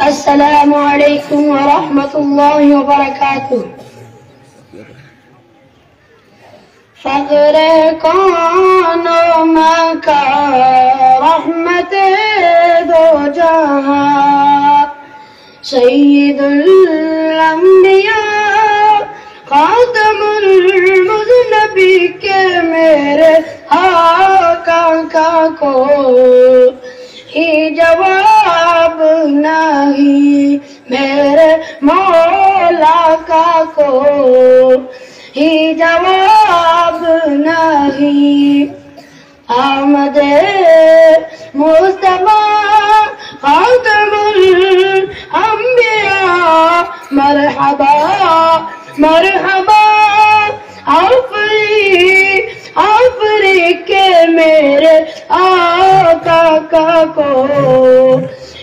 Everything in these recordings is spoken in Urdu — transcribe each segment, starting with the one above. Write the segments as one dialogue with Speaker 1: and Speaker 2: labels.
Speaker 1: السلام علیکم ورحمۃ اللہ وبرکاتہ۔ فقر کون و مکہ رحمت دو جہاں، سید الانبیاء خاتم المذنبی کے میرے آقا کو ہی جواب نہیں، میرے مولا کا کو ہی جواب نہیں۔ آمد مصطفیٰ خاتم الانبیاء، مرحبا مرحبا آفری کے میرے آقا کو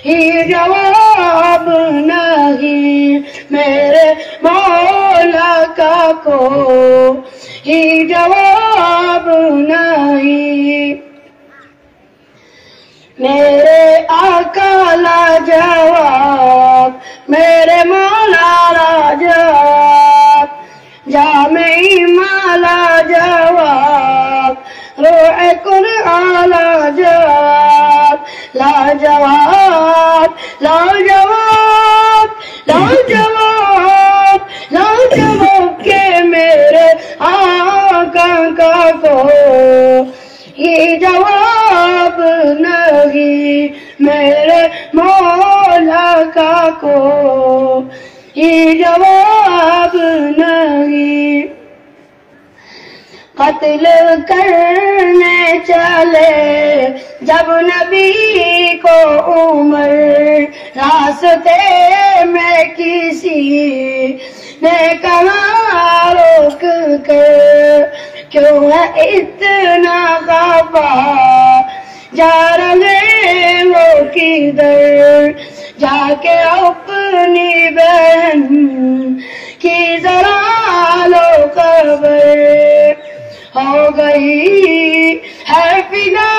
Speaker 1: ہی جواب نہیں، میرے مولا کا کو ہی جواب نہیں۔ میرے آقا لاجواب، میرے مولا لاجواب، جامع ایمان لاجواب، روح قرآن لاجواب، لاجواب لاجواب لاجواب لاجواب کہ میرے آقا کو یہ جواب نہیں، میرے مولا کا کو یہ جواب نہیں۔ قتل کرنے چلے جب نبی کو عمر، راستے میں کسی نے کہا روک کر، کیوں ہے اتنا خفا، جا رہے وہ کدھر، جا کے اپنی بہن کی ذرا لو خبر، ہو گئی ہے فدا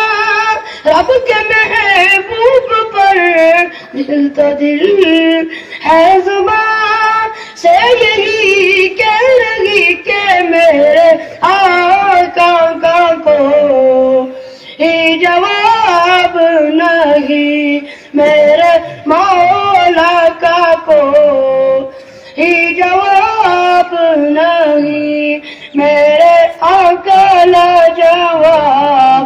Speaker 1: رب کے محبوب پر، دل تو دل ہے زبان سے یہی کہہ رہی کہ میرے آقا کو ہی جواب نہیں، میرے مولا کا کو ہی جواب نہیں۔ میرے آقا لاجواب،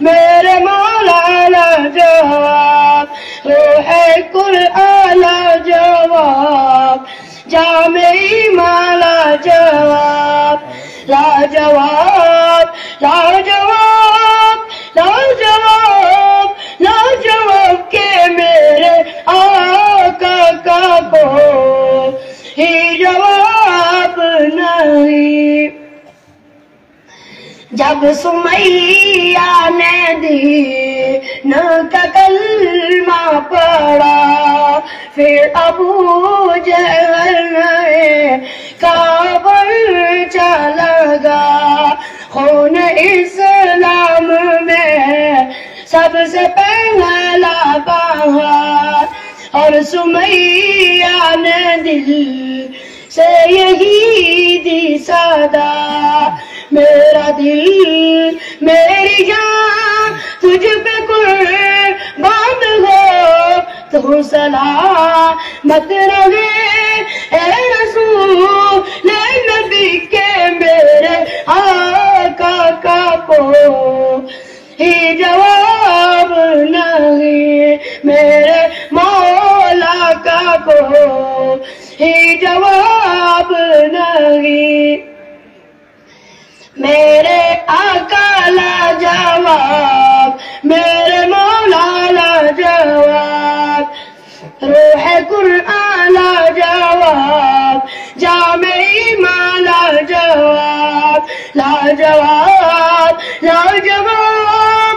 Speaker 1: میرے مولا لاجواب، روح قرآن لاجواب، جامع ایمان لاجواب، لاجواب لاجواب لاجواب لاجواب کہ میرے آقا کو ہی جواب نہیں۔ جب سمیہ نے دین کا کلمہ پڑھا، پھر ابو جہل نے کعبہ لگا، خون اسلام میں سب سے پہلا بہا، اور سمیہ نے دل سے یہی دی صدا، میرا دل میری جان تجھ پہ قربان ہو، تو سلامت رہے اے رسول نبی کے میرے آقا کو ہی جواب نہیں، میرے مولا کا کو ہی جواب نہیں۔ میرے آقا لاجواب، میرے مولا لاجواب، روح قرآن لاجواب، جامع ایمان لاجواب، لاجواب لاجواب